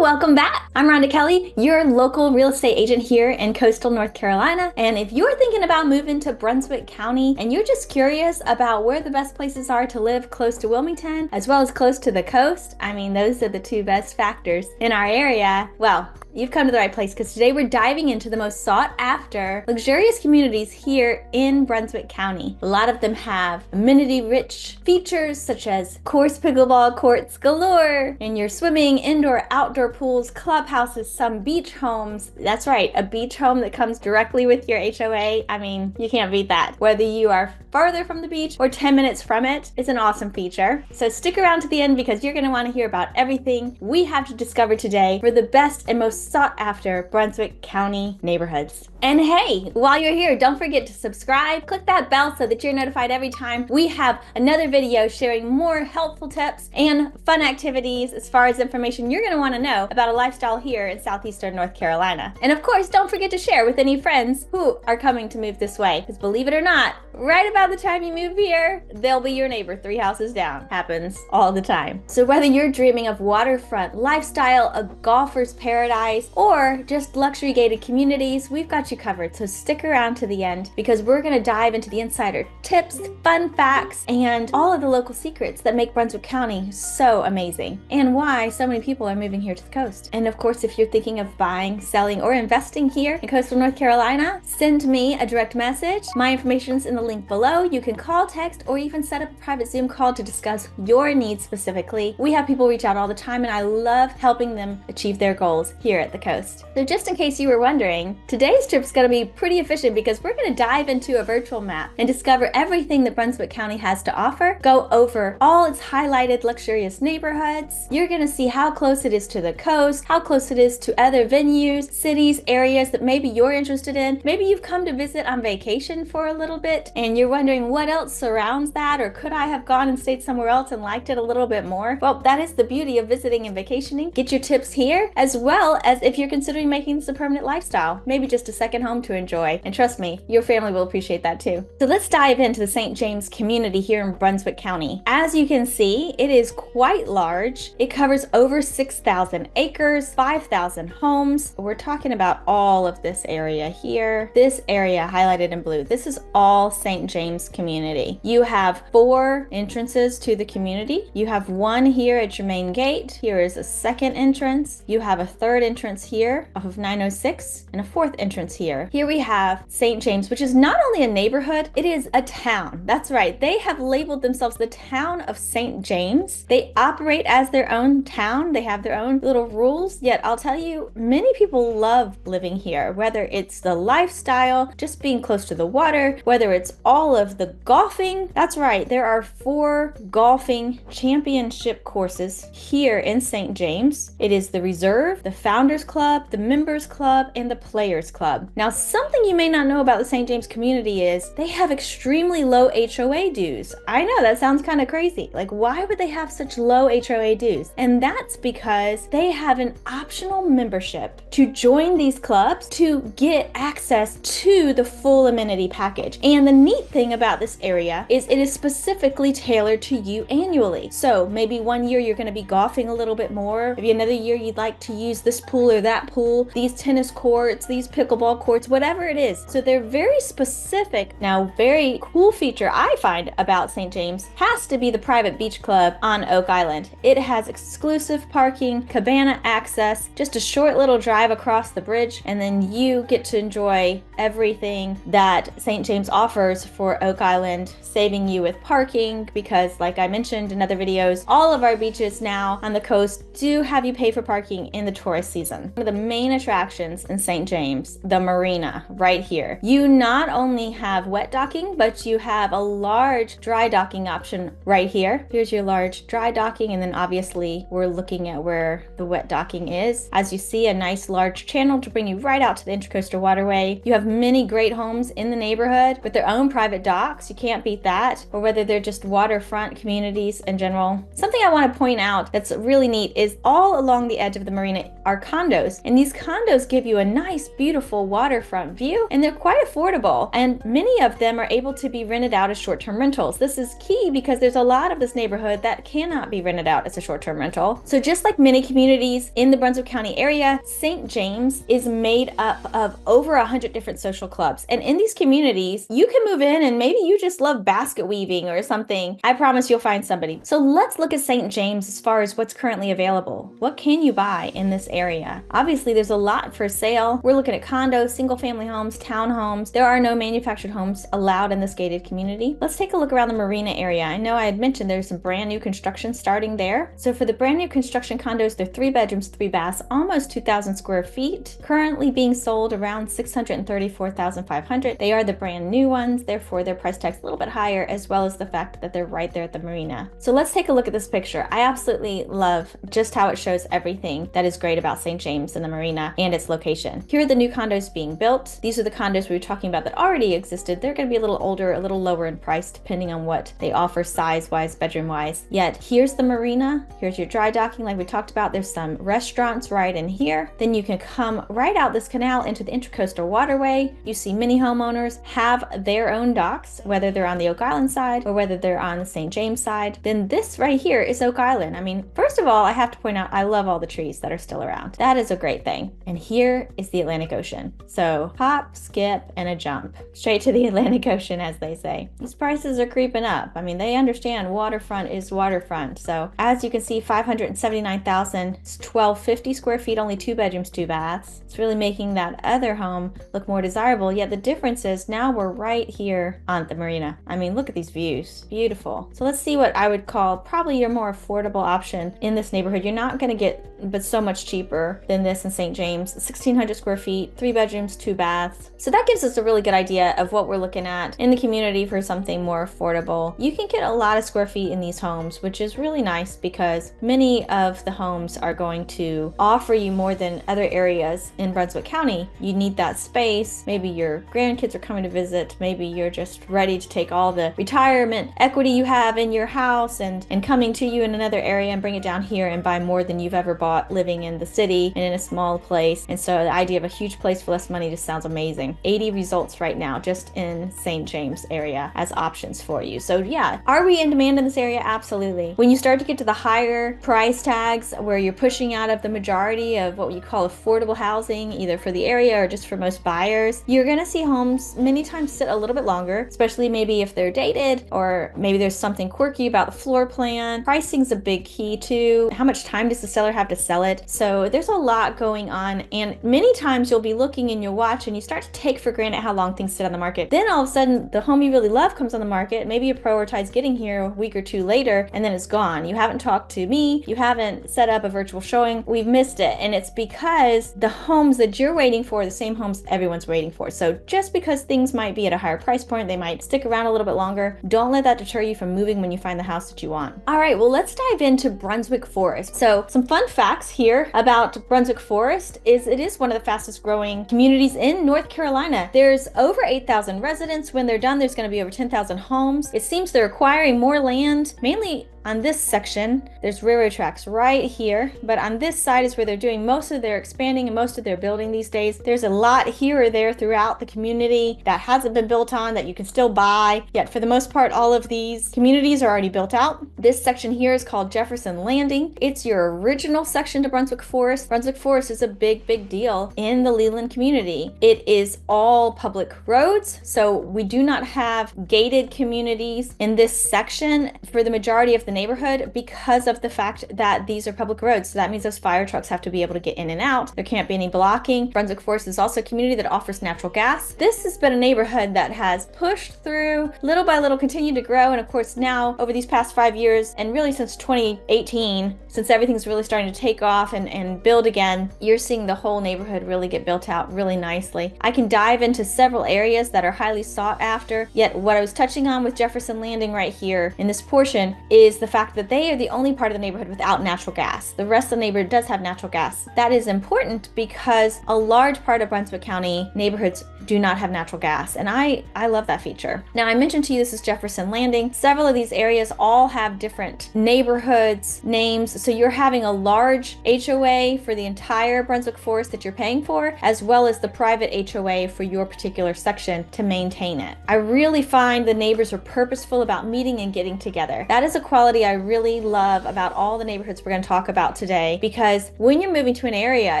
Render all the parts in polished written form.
welcome back. I'm Rhonda Kelly, your local real estate agent here in coastal North Carolina. And if you're thinking about moving to Brunswick County and you're just curious about where the best places are to live close to Wilmington, as well as close to the coast, I mean, those are the two best factors in our area. Well, you've come to the right place because today we're diving into the most sought after luxurious communities here in Brunswick County. A lot of them have amenity-rich features such as course pickleball courts galore, and your swimming, indoor, outdoor pools, clubhouses, some beach homes. That's right, a beach home that comes directly with your HOA. I mean, you can't beat that. Whether you are farther from the beach or 10 minutes from it, it's an awesome feature. So stick around to the end because you're going to want to hear about everything we have to discover today for the best and most sought after Brunswick County neighborhoods. And hey, while you're here, don't forget to subscribe, click that bell so that you're notified every time we have another video sharing more helpful tips and fun activities as far as information you're going to want to know about a lifestyle here in southeastern North Carolina. And of course, don't forget to share with any friends who are coming to move this way, because believe it or not, right about the time you move here, they'll be your neighbor 3 houses down. Happens all the time. So whether you're dreaming of waterfront lifestyle, a golfer's paradise, or just luxury gated communities, we've got you covered. So stick around to the end because we're going to dive into the insider tips, fun facts, and all of the local secrets that make Brunswick County so amazing, and why so many people are moving here to the coast. And of course, if you're thinking of buying, selling, or investing here in coastal North Carolina, send me a direct message. My information's in the link below. You can call, text, or even set up a private Zoom call to discuss your needs specifically. We have people reach out all the time, and I love helping them achieve their goals here at the coast. So just in case you were wondering, today's trip's going to be pretty efficient because we're going to dive into a virtual map and discover everything that Brunswick County has to offer, go over all its highlighted luxurious neighborhoods. You're going to see how close it is to the coast, how close it is to other venues, cities, areas that maybe you're interested in. Maybe you've come to visit on vacation for a little bit and you're wondering what else surrounds that, or could I have gone and stayed somewhere else and liked it a little bit more? Well, that is the beauty of visiting and vacationing. Get your tips here, as well as if you're considering making this a permanent lifestyle, maybe just a second home to enjoy. And trust me, your family will appreciate that too. So let's dive into the St. James community here in Brunswick County. As you can see, it is quite large. It covers over 6,000 acres, 5,000 homes. We're talking about all of this area here. This area highlighted in blue, this is all St. James community. You have 4 entrances to the community. You have one here at your main gate. Here is a second entrance. You have a third entrance here off of 906 and a fourth entrance here. Here we have St. James, which is not only a neighborhood, it is a town. That's right. They have labeled themselves the town of St. James. They operate as their own town. They have their own little rules. Yet I'll tell you, many people love living here, whether it's the lifestyle, just being close to the water, whether it's all of the golfing. That's right. There are 4 golfing championship courses here in St. James. It is the Reserve, the Founders Club, the Members Club, and the Players Club. Now, something you may not know about the St. James community is they have extremely low HOA dues. I know that sounds kind of crazy. Like, why would they have such low HOA dues? And that's because they have an optional membership to join these clubs to get access to the full amenity package. And the neat thing about this area is it is specifically tailored to you annually. So maybe one year you're going to be golfing a little bit more. Maybe another year you'd like to use this pool or that pool, these tennis courts, these pickleball courts, whatever it is. So they're very specific. Now, very cool feature I find about St. James has to be the private beach club on Oak Island. It has exclusive parking, cabana access, just a short little drive across the bridge, and then you get to enjoy everything that St. James offers for Oak Island, saving you with parking because, like I mentioned in other videos, all of our beaches now on the coast do have you pay for parking in the tourist season. One of the main attractions in St. James, the marina right here. You not only have wet docking, but you have a large dry docking option right here. Here's your large dry docking, and then obviously we're looking at where the wet docking is. As you see, a nice large channel to bring you right out to the Intracoastal Waterway. You have many great homes in the neighborhood with their own private docks. You can't beat that. Or whether they're just waterfront communities in general. Something I want to point out that's really neat is all along the edge of the marina are condos. And these condos give you a nice, beautiful waterfront view, and they're quite affordable. And many of them are able to be rented out as short-term rentals. This is key because there's a lot of this neighborhood that cannot be rented out as a short-term rental. So just like many communities in the Brunswick County area, St. James is made up of over 100 different social clubs. And in these communities, you can move in and maybe you just love basket weaving or something. I promise you'll find somebody. So let's look at St. James as far as what's currently available. What can you buy in this area? Obviously, there's a lot for sale. We're looking at condos, single-family homes, townhomes. There are no manufactured homes allowed in this gated community. Let's take a look around the marina area. I know I had mentioned there's some brand new construction starting there. So for the brand new construction condos, they're 3 bedrooms, 3 baths, almost 2,000 square feet, currently being sold around $634,500. They are the brand new ones, therefore their price tag's a little bit higher, as well as the fact that they're right there at the marina. So let's take a look at this picture. I absolutely love just how it shows everything that is great about St. James and the marina and its location. Here are the new condos being built. These are the condos we were talking about that already existed. They're going to be a little older, a little lower in price, depending on what they offer size-wise, bedroom-wise. Yet here's the marina. Here's your dry docking like we talked about. There's some restaurants right in here. Then you can come right out this canal into the Intracoastal Waterway. You see many homeowners have their own docks, whether they're on the Oak Island side or whether they're on the St. James side. Then this right here is Oak Island. I mean, first of all, I have to point out, I love all the trees that are still around. That is a great thing. And here is the Atlantic Ocean. So hop, skip, and a jump straight to the Atlantic Ocean, as they say. These prices are creeping up. I mean, they understand waterfront is waterfront. So as you can see, $579,000, it's 1,250 square feet, only 2 bedrooms, 2 baths. It's really making that other home look more desirable. Yet the difference is now we're right here on the marina. I mean, look at these views. Beautiful. So let's see what I would call probably your more affordable option in this neighborhood. You're not going to get but so much cheaper than this in St. James. 1,600 square feet, 3 bedrooms, 2 baths. So that gives us a really good idea of what we're looking at in the community for something more affordable. You can get a lot of square feet in these homes, which is really nice because many of the homes are going to offer you more than other areas in Brunswick County. You need that space. Maybe your grandkids are coming to visit. Maybe you're just ready to take all the retirement equity you have in your house and coming to you in another area and bring it down here and buy more than you've ever bought living in the city and in a small place. And so the idea of a huge place for less money just sounds amazing. 80 results right now just in St. James area as options for you. So yeah, are we in demand in this area? Absolutely. When you start to get to the higher price tags where you're pushing out of the majority of what you call affordable housing, either for the area or just for most buyers, you're going to see homes many times sit a little bit longer, especially maybe if they're dated or maybe there's something quirky about the floor plan. Pricing's a big key too. How much time does the seller have to sell it? So there's a lot going on, and many times you'll be looking and you'll watch and you start to take for granted how long things sit on the market. Then all of a sudden the home you really love comes on the market. Maybe you prioritize getting here a week or two later and then it's gone. You haven't talked to me, you haven't set up a virtual showing, we've missed it. And it's because the homes that you're waiting for are the same homes everyone's waiting for. So just because things might be at a higher price point, they might stick around a little bit longer, don't let that deter you from moving when you find the house that you want. All right, well, let's dive into Brunswick Forest. So some fun facts here about Brunswick Forest is it is one of the fastest growing communities in North Carolina. There's over 8,000 residents. When they're done, there's going to be over 10,000 homes. It seems they're acquiring more land, mainly on this section. There's railroad tracks right here, but on this side is where they're doing most of their expanding and most of their building these days. There's a lot here or there throughout the community that hasn't been built on that you can still buy, yet for the most part all of these communities are already built out. This section here is called Jefferson Landing. It's your original section to Brunswick Forest. Brunswick Forest is a big deal in the Leland community. It is all public roads, so we do not have gated communities in this section for the majority of the neighborhood because of the fact that these are public roads. So that means those fire trucks have to be able to get in and out. There can't be any blocking. Brunswick Forest is also a community that offers natural gas. This has been a neighborhood that has pushed through little by little, continued to grow. And of course now over these past 5 years and really since 2018, since everything's really starting to take off and build again, you're seeing the whole neighborhood really get built out really nicely. I can dive into several areas that are highly sought after, yet what I was touching on with Jefferson Landing right here in this portion is the fact that they are the only part of the neighborhood without natural gas. The rest of the neighborhood does have natural gas. That is important because a large part of Brunswick County neighborhoods do not have natural gas, and I love that feature. Now, I mentioned to you this is Jefferson Landing. Several of these areas all have different neighborhoods, names, so you're having a large HOA for the entire Brunswick Forest that you're paying for, as well as the private HOA for your particular section to maintain it. I really find the neighbors are purposeful about meeting and getting together. That is a quality I really love about all the neighborhoods we're going to talk about today, because when you're moving to an area,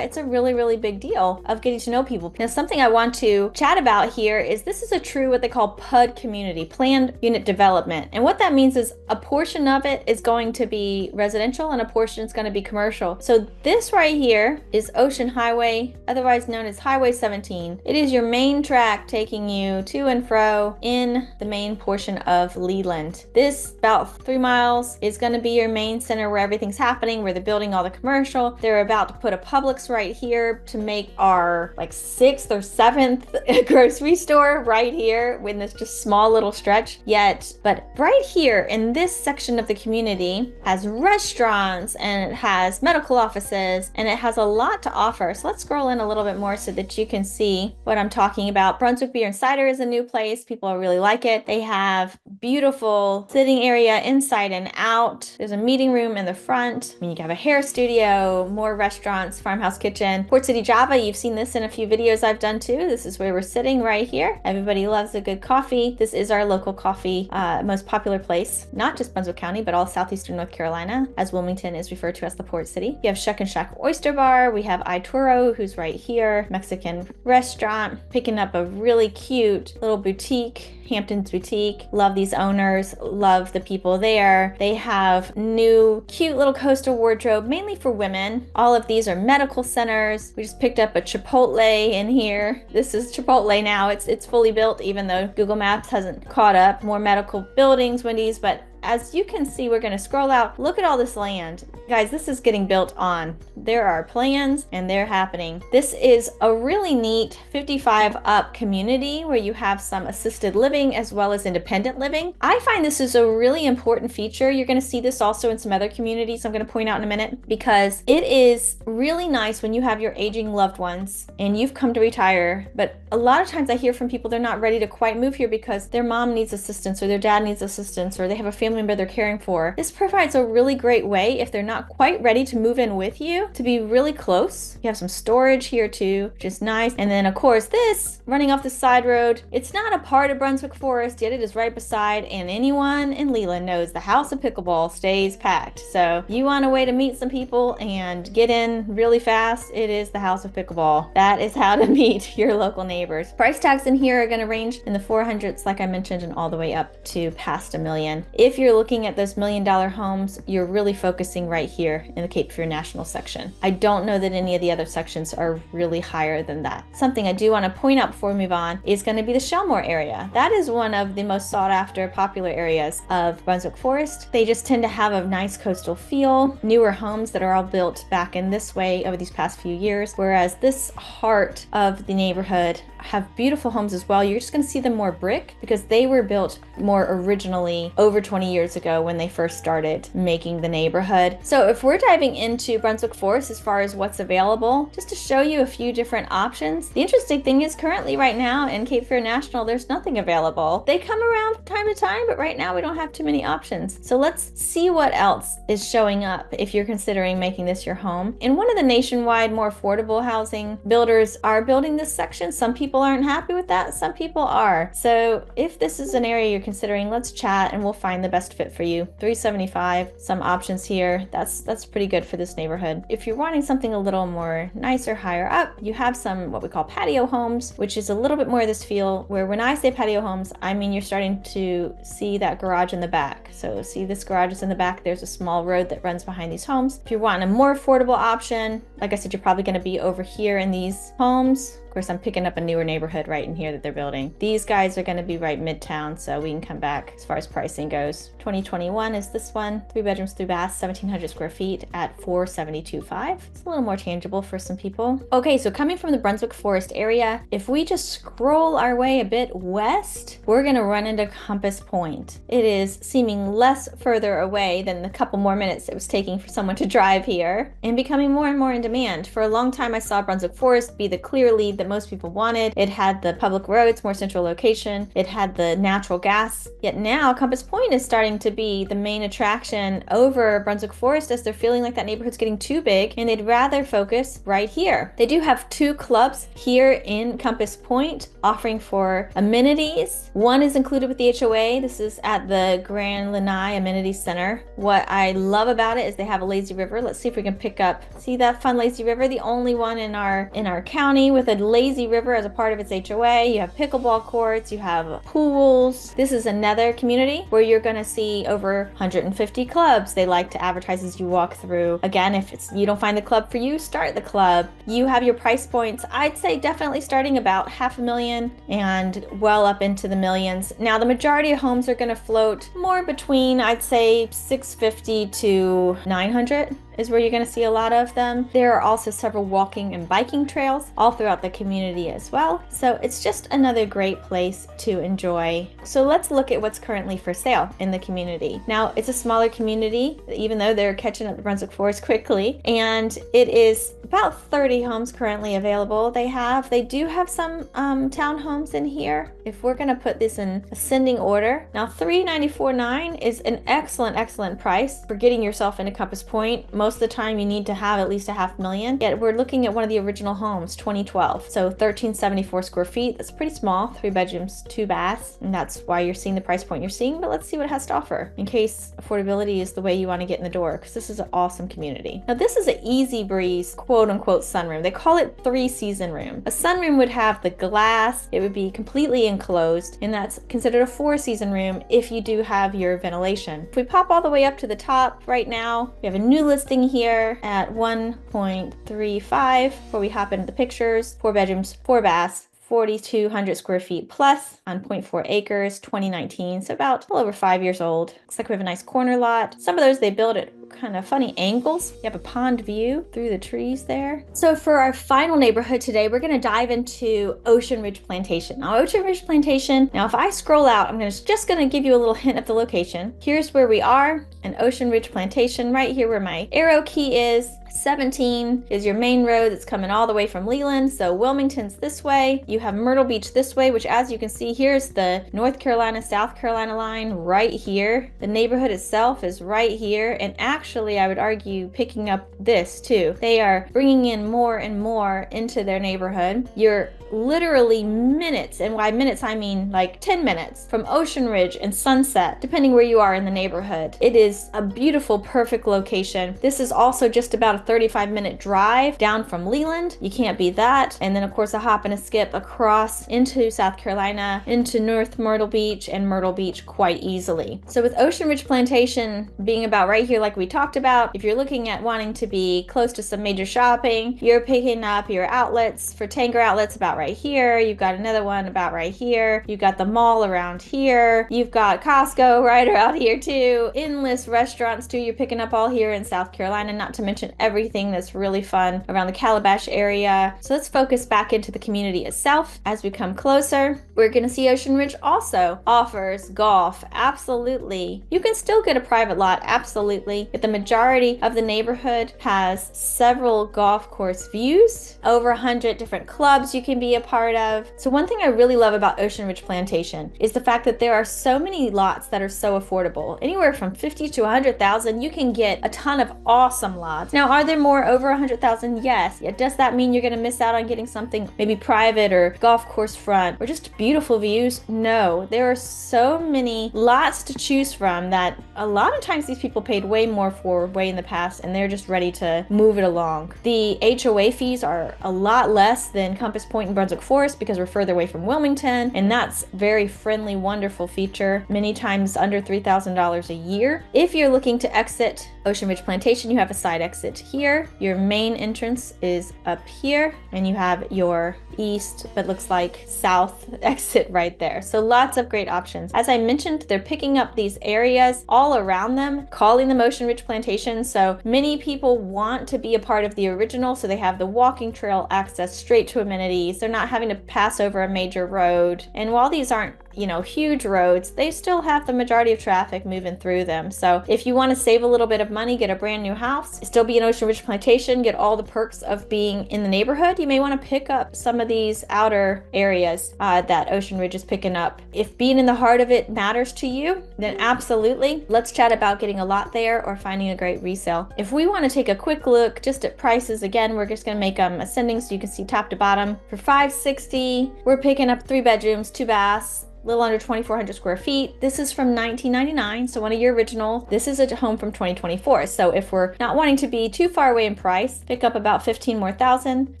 it's a really, really big deal of getting to know people. Now, something I want to chat about here is this is a true what they call PUD community, planned unit development. And what that means is a portion of it is going to be residential and a portion is going to be commercial. So this right here is Ocean Highway, otherwise known as Highway 17. It is your main track taking you to and fro in the main portion of Leland. This about 3 miles is going to be your main center where everything's happening, where they're building all the commercial. They're about to put a Publix right here to make our like 6th or 7th grocery store right here in this just small little stretch yet. But right here in this section of the community has restaurants and it has medical offices and it has a lot to offer. So let's scroll in a little bit more so that you can see what I'm talking about. Brunswick Beer and Cider is a new place. People really like it. They have beautiful sitting area inside and out. There's a meeting room in the front. I mean, you have a hair studio, more restaurants, farmhouse kitchen. Port City Java, you've seen this in a few videos I've done too. This is where we're sitting right here. Everybody loves a good coffee. This is our local coffee, most popular place, not just Brunswick County, but all southeastern North Carolina, as Wilmington is referred to as the Port City. You have Shuck and Shack Oyster Bar. We have Ituro, who's right here, Mexican restaurant, picking up a really cute little boutique, Hampton's Boutique. Love these owners, love the people there. They have new cute little coastal wardrobe, mainly for women. All of these are medical centers. We just picked up a Chipotle in here. This is Chipotle now. It's fully built, even though Google Maps hasn't caught up. More medical buildings, Wendy's, but as you can see, we're going to scroll out. Look at all this land. Guys, this is getting built on. There are plans and they're happening. This is a really neat 55 up community where you have some assisted living as well as independent living. I find this is a really important feature. You're going to see this also in some other communities I'm going to point out in a minute, because it is really nice when you have your aging loved ones and you've come to retire. But a lot of times I hear from people they're not ready to quite move here because their mom needs assistance or their dad needs assistance or they have a family member they're caring for. This provides a really great way, if they're not quite ready to move in with you, to be really close. You have some storage here too, which is nice. And then of course this, running off the side road, it's not a part of Brunswick Forest, yet it is right beside, and anyone in Leland knows the House of Pickleball stays packed. So you want a way to meet some people and get in really fast, it is the House of Pickleball. That is how to meet your local neighbors. Price tags in here are going to range in the 400s, like I mentioned, and all the way up to past $1 million. If you're looking at those $1 million homes, you're really focusing right here in the Cape Fear National section. I don't know that any of the other sections are really higher than that. Something I do want to point out before we move on is going to be the Shelmore area. That is one of the most sought after popular areas of Brunswick Forest. They just tend to have a nice coastal feel, newer homes that are all built back in this way over these past few years, whereas this heart of the neighborhood have beautiful homes as well. You're just going to see them more brick because they were built more originally over 20 years ago when they first started making the neighborhood. So if we're diving into Brunswick Forest as far as what's available, just to show you a few different options, the interesting thing is currently right now in Cape Fear National, there's nothing available. They come around from time to time, but right now we don't have too many options. So let's see what else is showing up if you're considering making this your home. And one of the nationwide more affordable housing builders are building this section. Some people aren't happy with that, some people are. So if this is an area you're considering, let's chat and we'll find the best fit for you. $375, some options here. That's pretty good for this neighborhood. If you're wanting something a little more nicer, higher up, you have some what we call patio homes, which is a little bit more of this feel where when I say patio homes, I mean you're starting to see that garage in the back. So see this garage is in the back. There's a small road that runs behind these homes. If you're wanting a more affordable option, Like I said, you're probably going to be over here in these homes. Of course, I'm picking up a newer neighborhood right in here that they're building. These guys are going to be right midtown, so we can come back as far as pricing goes. 2021 is this one, 3 bedrooms, 3 baths, 1,700 square feet at $472,500. It's a little more tangible for some people. Okay, so coming from the Brunswick Forest area, if we just scroll our way a bit west, we're going to run into Compass Point. It is seeming less further away than the couple more minutes it was taking for someone to drive here, and becoming more and more in demand. For a long time, I saw Brunswick Forest be the clear lead that most people wanted. It had the public roads, more central location. It had the natural gas. Yet now Compass Point is starting to be the main attraction over Brunswick Forest, as they're feeling like that neighborhood's getting too big and they'd rather focus right here. They do have 2 clubs here in Compass Point offering for amenities. One is included with the HOA. This is at the Grand Lanai Amenity Center. What I love about it is they have a lazy river. Let's see if we can pick up, see that fun lazy river, the only one in our county with a lazy river as a part of its HOA. You have pickleball courts, you have pools. This is another community where you're going to see over 150 clubs. They like to advertise as you walk through. Again, if you don't find the club for you, start the club. You have your price points, I'd say definitely starting about $500,000 and well up into the millions. Now, the majority of homes are going to float more between, I'd say, 650 to 900 is where you're going to see a lot of them. There are also several walking and biking trails all throughout the community as well. So it's just another great place to enjoy. So let's look at what's currently for sale in the community. Now, it's a smaller community, even though they're catching up the Brunswick Forest quickly, and it is about 30 homes currently available. They do have some townhomes in here. If we're going to put this in ascending order, now $394,900 is an excellent price for getting yourself into Compass Point. Most of the time you need to have at least $500,000. Yet we're looking at one of the original homes, 2012. So 1,374 square feet. That's pretty small, 3 bedrooms, 2 baths. And that's why you're seeing the price point you're seeing. But let's see what it has to offer in case affordability is the way you want to get in the door, because this is an awesome community. Now, this is an easy breeze, quote unquote, sunroom. They call it 3-season room. A sunroom would have the glass. It would be completely enclosed, and that's considered a 4-season room if you do have your ventilation. If we pop all the way up to the top right now, we have a new listing here at 1.35 where we hop into the pictures. 4 bedrooms, 4 baths, 4,200 square feet plus on 0.4 acres, 2019, so about a little over 5 years old. Looks like we have a nice corner lot. Some of those they build at kind of funny angles. You have a pond view through the trees there. So for our final neighborhood today, we're going to dive into Ocean Ridge Plantation. Now, Ocean Ridge Plantation, now if I scroll out, I'm just going to give you a little hint of the location. Here's where we are in Ocean Ridge Plantation, right here where my arrow key is. 17 is your main road that's coming all the way from Leland. So Wilmington's this way. You have Myrtle Beach this way, which, as you can see, here's the North Carolina, South Carolina line right here. The neighborhood itself is right here. And actually, I would argue picking up this too. They are bringing in more and more into their neighborhood. You're literally minutes, and by minutes I mean like 10 minutes from Ocean Ridge and Sunset, depending where you are in the neighborhood. It is a beautiful, perfect location. This is also just about a 35-minute drive down from Leland. You can't beat that. And then of course a hop and a skip across into South Carolina, into North Myrtle Beach and Myrtle Beach quite easily. So with Ocean Ridge Plantation being about right here like we talked about, if you're looking at wanting to be close to some major shopping, you're picking up your outlets for Tanger Outlets about right here. You've got another one about right here. You've got the mall around here. You've got Costco right around here too. Endless restaurants too. You're picking up all here in South Carolina, not to mention everything that's really fun around the Calabash area. So let's focus back into the community itself. As we come closer, we're going to see Ocean Ridge also offers golf. Absolutely. You can still get a private lot. Absolutely. But the majority of the neighborhood has several golf course views, over 100 different clubs you can be a part of. So one thing I really love about Ocean Ridge Plantation is the fact that there are so many lots that are so affordable. Anywhere from 50 to 100,000, you can get a ton of awesome lots. Now, are there more over 100,000? Yes. Yeah, does that mean you're going to miss out on getting something maybe private or golf course front or just beautiful views? No. There are so many lots to choose from that a lot of times these people paid way more for way in the past, and they're just ready to move it along. The HOA fees are a lot less than Compass Point and Brunswick Forest because we're further away from Wilmington, and that's very friendly, wonderful feature, many times under $3,000 a year. If you're looking to exit Ocean Ridge Plantation, you have a side exit here. Your main entrance is up here, and you have your east, but looks like south exit right there. So lots of great options. As I mentioned, they're picking up these areas all around them, calling them Ocean Ridge Plantation. So many people want to be a part of the original, so they have the walking trail access straight to amenities. They're not having to pass over a major road. And while these aren't, you know, huge roads, they still have the majority of traffic moving through them. So if you want to save a little bit of money, get a brand new house, still be in Ocean Ridge Plantation, get all the perks of being in the neighborhood, you may want to pick up some of these outer areas that Ocean Ridge is picking up. If being in the heart of it matters to you, then absolutely, let's chat about getting a lot there or finding a great resale. If we want to take a quick look just at prices, again, we're just going to make them ascending so you can see top to bottom. For $560, we're picking up 3 bedrooms, 2 baths, a little under 2,400 square feet. This is from 1999, so one of your original. This is a home from 2024. So if we're not wanting to be too far away in price, pick up about 15 more thousand,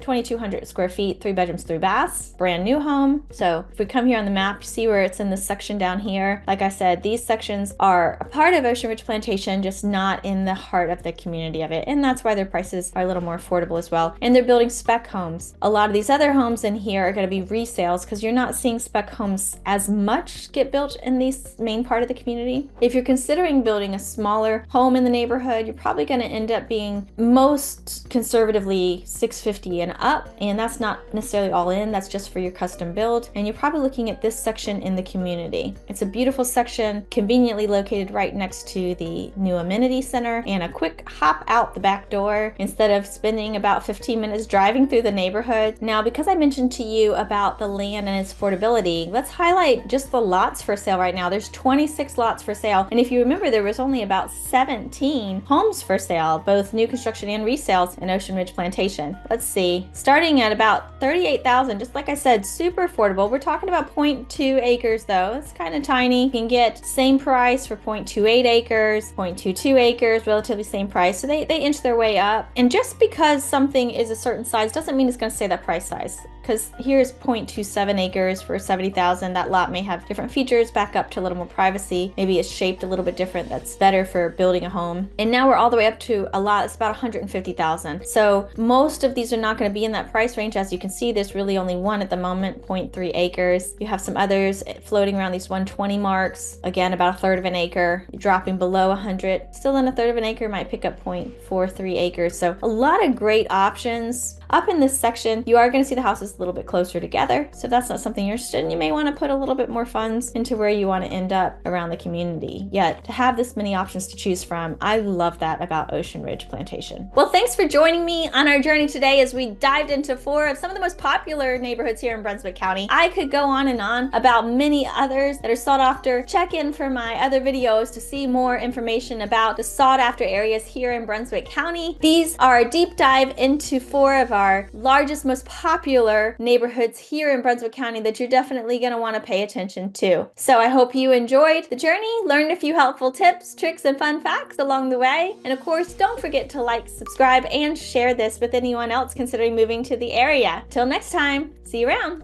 2,200 square feet, 3 bedrooms, 3 baths, brand new home. So if we come here on the map, you see where it's in this section down here. Like I said, these sections are a part of Ocean Ridge Plantation, just not in the heart of the community of it. And that's why their prices are a little more affordable as well. And they're building spec homes. A lot of these other homes in here are going to be resales because you're not seeing spec homes as much get built in this main part of the community. If you're considering building a smaller home in the neighborhood, you're probably going to end up being most conservatively $650 and up, and that's not necessarily all in, that's just for your custom build. And you're probably looking at this section in the community. It's a beautiful section, conveniently located right next to the new amenity center, and a quick hop out the back door instead of spending about 15 minutes driving through the neighborhood. Now, because I mentioned to you about the land and its affordability, let's highlight just the lots for sale right now. There's 26 lots for sale. And if you remember, there was only about 17 homes for sale, both new construction and resales in Ocean Ridge Plantation. Let's see, starting at about 38,000, just like I said, super affordable. We're talking about 0.2 acres though. It's kind of tiny. You can get same price for 0.28 acres, 0.22 acres, relatively same price. So they inch their way up. And just because something is a certain size doesn't mean it's going to stay that price size. Because here's 0.27 acres for 70,000. That lot may have different features, back up to a little more privacy. Maybe it's shaped a little bit different. That's better for building a home. And now we're all the way up to a lot. It's about 150,000. So most of these are not going to be in that price range. As you can see, there's really only one at the moment, 0.3 acres. You have some others floating around these 120 marks. Again, about a third of an acre. Dropping below 100. Still in a third of an acre, might pick up 0.43 acres. So a lot of great options. Up in this section, you are going to see the houses a little bit closer together. So if that's not something you're interested in, you may want to put a little bit more funds into where you want to end up around the community. Yet to have this many options to choose from, I love that about Ocean Ridge Plantation. Well, thanks for joining me on our journey today as we dived into 4 of some of the most popular neighborhoods here in Brunswick County. I could go on and on about many others that are sought after. Check in for my other videos to see more information about the sought after areas here in Brunswick County. These are a deep dive into 4 of our largest, most popular neighborhoods here in Brunswick County that you're definitely going to want to pay attention to. So I hope you enjoyed the journey, learned a few helpful tips, tricks, and fun facts along the way. And of course, don't forget to like, subscribe, and share this with anyone else considering moving to the area. Till next time, see you around.